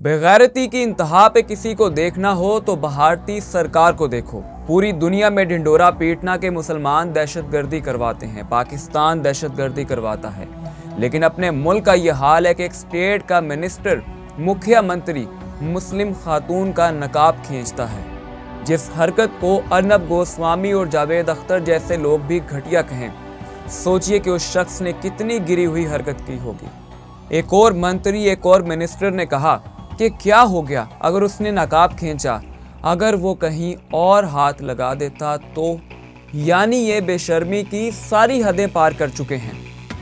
बेगैरती की इंतहा पे किसी को देखना हो तो भारतीय सरकार को देखो। पूरी दुनिया में ढिंढोरा पीटना के मुसलमान दहशतगर्दी करवाते हैं, पाकिस्तान दहशतगर्दी करवाता है, लेकिन अपने मुल्क का यह हाल है कि एक स्टेट का मिनिस्टर, मुखिया मंत्री मुस्लिम खातून का नकाब खींचता है, जिस हरकत को अर्नब गोस्वामी और जावेद अख्तर जैसे लोग भी घटिया कहें। सोचिए कि उस शख्स ने कितनी गिरी हुई हरकत की होगी। एक और मंत्री, एक और मिनिस्टर ने कहा कि क्या हो गया अगर उसने नकाब खींचा, अगर वो कहीं और हाथ लगा देता तो। यानी ये बेशर्मी की सारी हदें पार कर चुके हैं।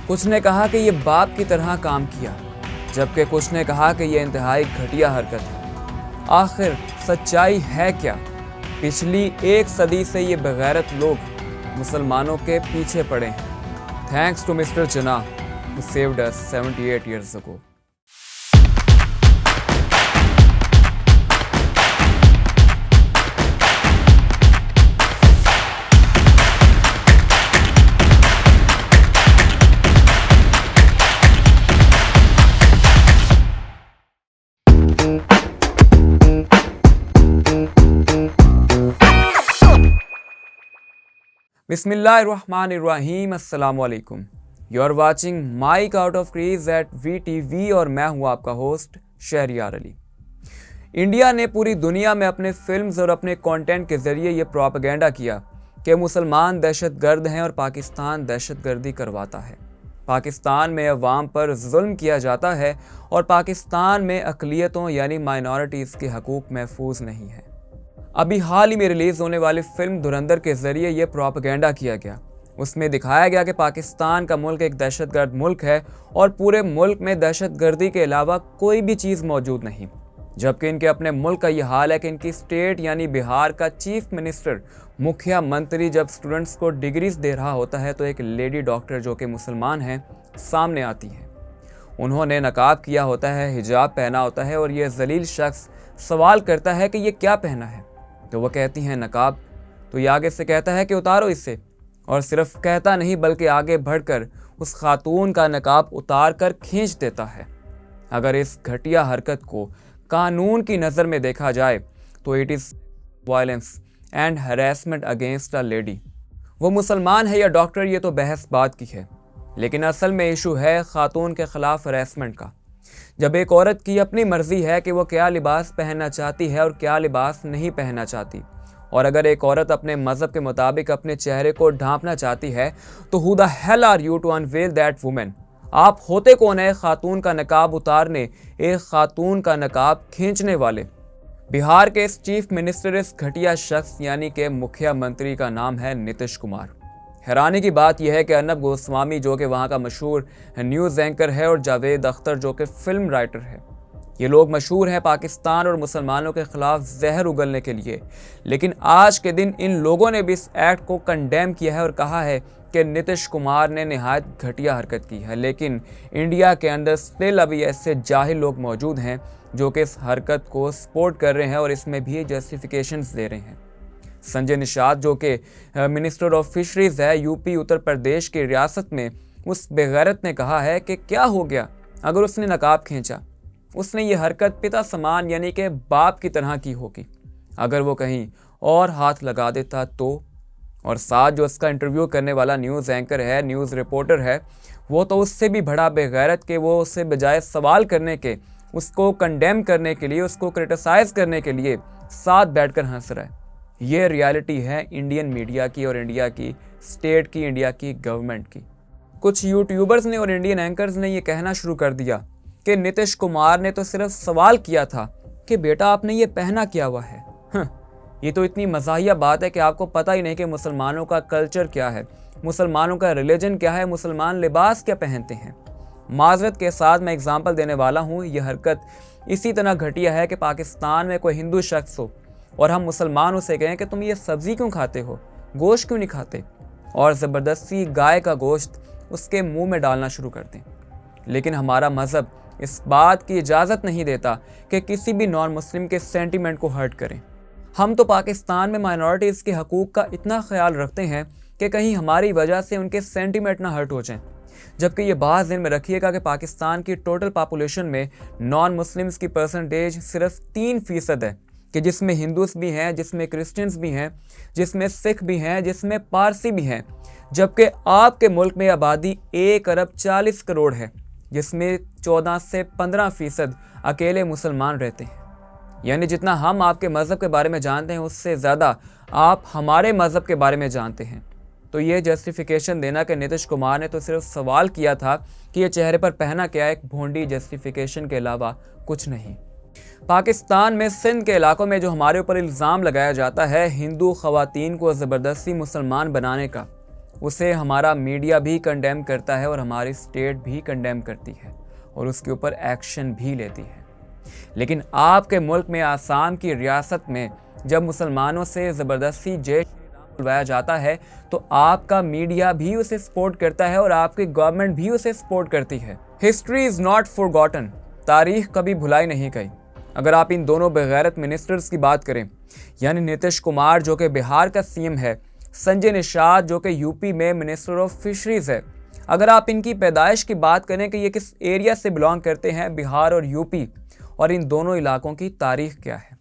कुछ ने कहा कि ये बाप की तरह काम किया, जबकि कुछ ने कहा कि ये इंतहाई घटिया हरकत है। आखिर सच्चाई है क्या? पिछली एक सदी से ये बेगैरत लोग मुसलमानों के पीछे पड़े हैं। Thanks to mister Jinnah who saved us 78 years ago. बिस्मिल्लाहिर्रहमानिर्रहीम, अस्सलामु अलैकुम। You are watching Mike out of crease at VTV और मैं हूं आपका होस्ट शहरियार अली। इंडिया ने पूरी दुनिया में अपने फिल्म्स और अपने कंटेंट के ज़रिए ये प्रोपेगेंडा किया कि मुसलमान दहशतगर्द हैं और पाकिस्तान दहशतगर्दी करवाता है। पाकिस्तान में अवाम पर जुल्म किया जाता है और पाकिस्तान में अक़लियतों यानी माइनॉरिटीज़ के हकूक़ महफूज नहीं है। अभी हाल ही में रिलीज़ होने वाली फिल्म धुरंधर के ज़रिए ये प्रोपेगेंडा किया गया। उसमें दिखाया गया कि पाकिस्तान का मुल्क एक दहशतगर्द मुल्क है और पूरे मुल्क में दहशतगर्दी के अलावा कोई भी चीज़ मौजूद नहीं। जबकि इनके अपने मुल्क का ये हाल है कि इनकी स्टेट यानी बिहार का चीफ मिनिस्टर, मुखिया मंत्री जब स्टूडेंट्स को डिग्रीज दे रहा होता है तो एक लेडी डॉक्टर जो कि मुसलमान हैं सामने आती है। उन्होंने नकाब किया होता है, हिजाब पहना होता है और ये जलील शख्स सवाल करता है कि ये क्या पहना है, तो वह कहती हैं नकाब। तो ये आगे से कहता है कि उतारो इससे, और सिर्फ कहता नहीं बल्कि आगे बढ़कर उस खातून का नकाब उतार कर खींच देता है। अगर इस घटिया हरकत को कानून की नज़र में देखा जाए तो it is violence and harassment against a lady. वो मुसलमान है या डॉक्टर, ये तो बहस बात की है, लेकिन असल में इशू है खातून के ख़िलाफ़ हरेसमेंट का। जब एक औरत की अपनी मर्ज़ी है कि वो क्या लिबास पहनना चाहती है और क्या लिबास नहीं पहनना चाहती, और अगर एक औरत अपने मज़हब के मुताबिक अपने चेहरे को ढांपना चाहती है तो who the hell are you to unveil that women? आप होते कौन है खातून का नकाब उतारने, एक खातून का नकाब खींचने वाले? बिहार के इस चीफ मिनिस्टर, इस घटिया शख्स यानी कि मुखिया मंत्री का नाम है नीतीश कुमार। हैरानी की बात यह है कि अर्नब गोस्वामी जो कि वहाँ का मशहूर न्यूज़ एंकर है और जावेद अख्तर जो कि फिल्म राइटर है, ये लोग मशहूर हैं पाकिस्तान और मुसलमानों के ख़िलाफ़ जहर उगलने के लिए। लेकिन आज के दिन इन लोगों ने भी इस एक्ट को कंडेम किया है और कहा है कि नीतीश कुमार ने नहायत घटिया हरकत की है। लेकिन इंडिया के अंदर स्टिल अभी ऐसे जाहिल लोग मौजूद हैं जो कि इस हरकत को सपोर्ट कर रहे हैं और इसमें भी जस्टिफिकेशंस दे रहे हैं। संजय निषाद जो कि मिनिस्टर ऑफ फिशरीज़ है यूपी उत्तर प्रदेश की रियासत में, उस बेगैरत ने कहा है कि क्या हो गया अगर उसने नकाब खींचा। उसने ये हरकत पिता समान यानी कि बाप की तरह की होगी, अगर वो कहीं और हाथ लगा देता तो। और साथ जो उसका इंटरव्यू करने वाला न्यूज़ एंकर है, न्यूज़ रिपोर्टर है, वो तो उससे भी बड़ा बेगैरत के वो उससे बजाय सवाल करने के, उसको कंडेम करने के लिए, उसको क्रिटिसाइज़ करने के लिए साथ बैठकर हंस रहा है। ये रियलिटी है इंडियन मीडिया की और इंडिया की स्टेट की, इंडिया की गवर्नमेंट की। कुछ यूट्यूबर्स ने और इंडियन एंकर्स ने ये कहना शुरू कर दिया कि नीतीश कुमार ने तो सिर्फ सवाल किया था कि बेटा आपने ये पहना क्या हुआ है। ये तो इतनी मज़ाहिया बात है कि आपको पता ही नहीं कि मुसलमानों का कल्चर क्या है, मुसलमानों का रिलीजन क्या है, मुसलमान लिबास क्या पहनते हैं। माजरत के साथ मैं एग्जांपल देने वाला हूँ। ये हरकत इसी तरह घटिया है कि पाकिस्तान में कोई हिंदू शख्स हो और हम मुसलमान उसे कहें कि तुम ये सब्ज़ी क्यों खाते हो, गोश्त क्यों नहीं खाते, और ज़बरदस्ती गाय का गोश्त उसके मुँह में डालना शुरू कर दें। लेकिन हमारा मज़हब इस बात की इजाज़त नहीं देता कि किसी भी नॉन मुस्लिम के सेंटीमेंट को हर्ट करें। हम तो पाकिस्तान में माइनॉरिटीज़ के हकूक़ का इतना ख्याल रखते हैं कि कहीं हमारी वजह से उनके सेंटीमेंट ना हर्ट हो जाएं। जबकि ये बात ध्यान में रखिएगा कि पाकिस्तान की टोटल पॉपुलेशन में नॉन मुस्लिम्स की परसेंटेज सिर्फ 3% है, कि जिसमें हिंदूस भी हैं, जिसमें क्रिश्चियंस भी हैं, जिसमें सिख भी हैं, जिसमें पारसी भी हैं। जबकि आपके मुल्क में आबादी 1 अरब 40 करोड़ है, जिसमें 14 से 15% अकेले मुसलमान रहते हैं। यानी जितना हम आपके मज़हब के बारे में जानते हैं उससे ज़्यादा आप हमारे मज़हब के बारे में जानते हैं। तो ये जस्टिफिकेशन देना कि नीतीश कुमार ने तो सिर्फ सवाल किया था कि ये चेहरे पर पहना क्या, एक भोंडी जस्टिफिकेशन के अलावा कुछ नहीं। पाकिस्तान में सिंध के इलाकों में जो हमारे ऊपर इल्ज़ाम लगाया जाता है हिंदू ख़वातीन को ज़बरदस्ती मुसलमान बनाने का, उसे हमारा मीडिया भी कंडेम करता है और हमारी स्टेट भी कंडेम करती है और उसके ऊपर एक्शन भी लेती है। लेकिन आपके मुल्क में आसाम की रियासत में जब मुसलमानों से ज़बरदस्ती जय बुलवाया जाता है तो आपका मीडिया भी उसे सपोर्ट करता है और आपकी गवर्नमेंट भी उसे सपोर्ट करती है। हिस्ट्री इज़ नॉट फॉरगॉटन, तारीख कभी भुलाई नहीं गई। अगर आप इन दोनों बेगैरत मिनिस्टर्स की बात करें, यानी नीतीश कुमार जो कि बिहार का सीएम है, संजय निषाद जो कि यूपी में मिनिस्टर ऑफ फिशरीज है, अगर आप इनकी पैदाइश की बात करें कि ये किस एरिया से बिलोंग करते हैं, बिहार और यूपी, और इन दोनों इलाकों की तारीख क्या है,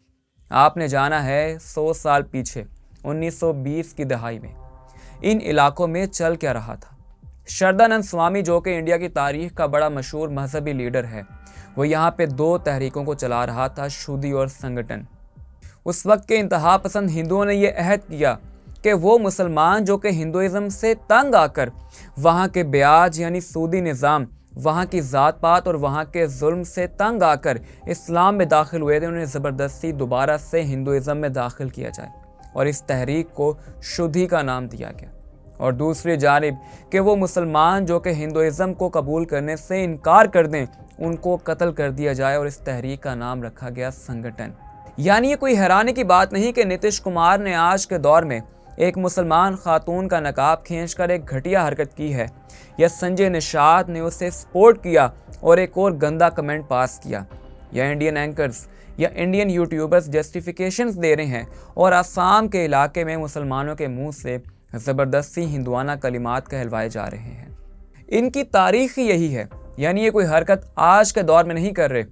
आपने जाना है 100 साल पीछे 1920 की दहाई में इन इलाकों में चल क्या रहा था। श्रद्धानंद स्वामी जो कि इंडिया की तारीख का बड़ा मशहूर मजहबी लीडर है, वो यहाँ पे 2 तहरीकों को चला रहा था, शुद्धि और संगठन। उस वक्त के इंतहा पसंद हिंदुओं ने यह अहद किया कि वो मुसलमान जो कि हिंदुइज़्म से तंग आकर वहाँ के ब्याज यानी सूदी निज़ाम, वहाँ की ज़ात पात और वहाँ के जुल्म से तंग आकर इस्लाम में दाखिल हुए थे, उन्हें ज़बरदस्ती दोबारा से हिंदुइज़्म में दाखिल किया जाए और इस तहरीक को शुद्धि का नाम दिया गया। और दूसरी जानिब कि वो मुसलमान जो कि हिंदुइज़्म को कबूल करने से इनकार कर दें, उनको कत्ल कर दिया जाए और इस तहरीक का नाम रखा गया संगठन। यानी ये कोई हैरानी की बात नहीं कि नीतीश कुमार ने आज के दौर में एक मुसलमान खातून का नकाब खींचकर एक घटिया हरकत की है, या संजय निषाद ने उसे सपोर्ट किया और एक और गंदा कमेंट पास किया, या इंडियन एंकर्स या इंडियन यूट्यूबर्स जस्टिफिकेशंस दे रहे हैं और आसाम के इलाके में मुसलमानों के मुंह से ज़बरदस्ती हिंदुआना कलिमात कहलवाए जा रहे हैं। इनकी तारीख ही यही है। यानी ये कोई हरकत आज के दौर में नहीं कर रहे,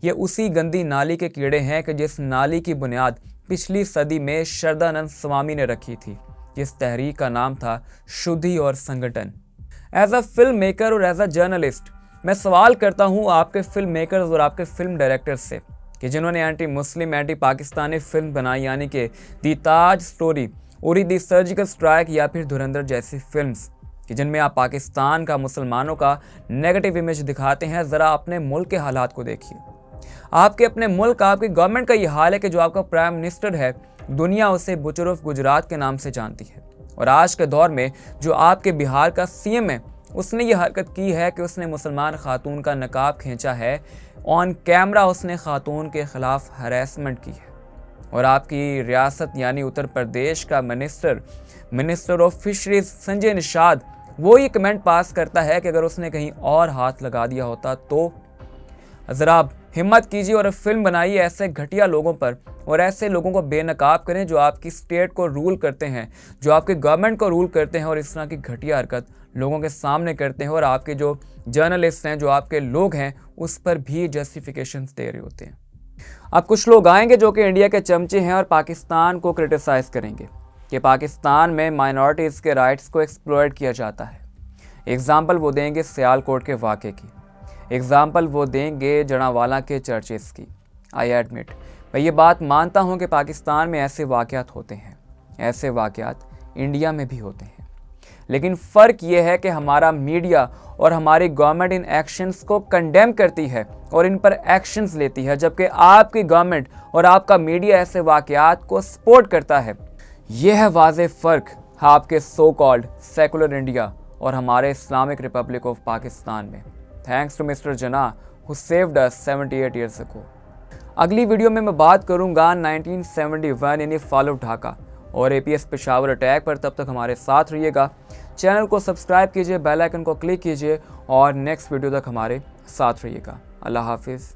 ये उसी गंदी नाली के कीड़े हैं कि जिस नाली की बुनियाद पिछली सदी में श्रद्धानंद स्वामी ने रखी थी, जिस तहरीक का नाम था शुद्धि और संगठन। एज अ फिल्म मेकर और एज अ जर्नलिस्ट मैं सवाल करता हूँ आपके फिल्म मेकर्स और आपके फिल्म डायरेक्टर्स से कि जिन्होंने anti Muslim anti Pakistani film बनाई, यानी कि दी ताज स्टोरी, उरी दी सर्जिकल स्ट्राइक या फिर धुरंधर जैसी फिल्म्स, कि जिनमें आप पाकिस्तान का मुसलमानों का नेगेटिव इमेज दिखाते हैं। ज़रा अपने मुल्क के हालात को देखिए। आपके अपने मुल्क आपकी गवर्नमेंट का ये हाल है कि जो आपका प्राइम मिनिस्टर है, दुनिया उसे बुचर ऑफ गुजरात के नाम से जानती है। और आज के दौर में जो आपके बिहार का सीएम है, उसने ये हरकत की है कि उसने मुसलमान खातून का नकाब खींचा है, ऑन कैमरा उसने खातून के ख़िलाफ़ हरेसमेंट की है। और आपकी रियासत यानी उत्तर प्रदेश का minister of fisheries Sanjay Nishad वो ये कमेंट पास करता है कि अगर उसने कहीं और हाथ लगा दिया होता तो। ज़रा आप हिम्मत कीजिए और फिल्म बनाइए ऐसे घटिया लोगों पर और ऐसे लोगों को बेनकाब करें जो आपकी स्टेट को रूल करते हैं, जो आपकी गवर्नमेंट को रूल करते हैं और इस तरह की घटिया हरकत लोगों के सामने करते हैं। और आपके जो जर्नलिस्ट हैं, जो आपके लोग हैं, उस पर भी जस्टिफिकेशंस दे रहे होते हैं। अब कुछ लोग आएंगे जो कि इंडिया के चमचे हैं और पाकिस्तान को क्रिटिसाइज़ करेंगे कि पाकिस्तान में माइनॉरिटीज़ के राइट्स को एक्सप्लॉइट किया जाता है। एग्ज़ाम्पल वो देंगे सियालकोट के वाक़े की, एग्ज़ाम्पल वो देंगे जड़ावाला के चर्चेस की। आई एडमिट, मैं ये बात मानता हूँ कि पाकिस्तान में ऐसे वाक़यात होते हैं, ऐसे वाक़यात इंडिया में भी होते हैं, लेकिन फ़र्क ये है कि हमारा मीडिया और हमारी गवर्नमेंट इन एक्शंस को कंडेम करती है और इन पर एक्शंस लेती है, जबकि आपकी गवर्नमेंट और आपका मीडिया ऐसे वाक़यात को सपोर्ट करता है। यह है वाज़ेह फ़र्क आपके सो कॉल्ड सेकुलर इंडिया और हमारे इस्लामिक रिपब्लिक ऑफ पाकिस्तान में। थैंक्स टू मिस्टर जना who saved us 78 years ago. अगली वीडियो में मैं बात करूंगा 1971 यानी फॉल ऑफ ढाका और APS पेशावर अटैक पर। तब तक हमारे साथ रहिएगा, चैनल को सब्सक्राइब कीजिए, बेल आइकन को क्लिक कीजिए और नेक्स्ट वीडियो तक हमारे साथ रहिएगा। अल्लाह हाफिज़।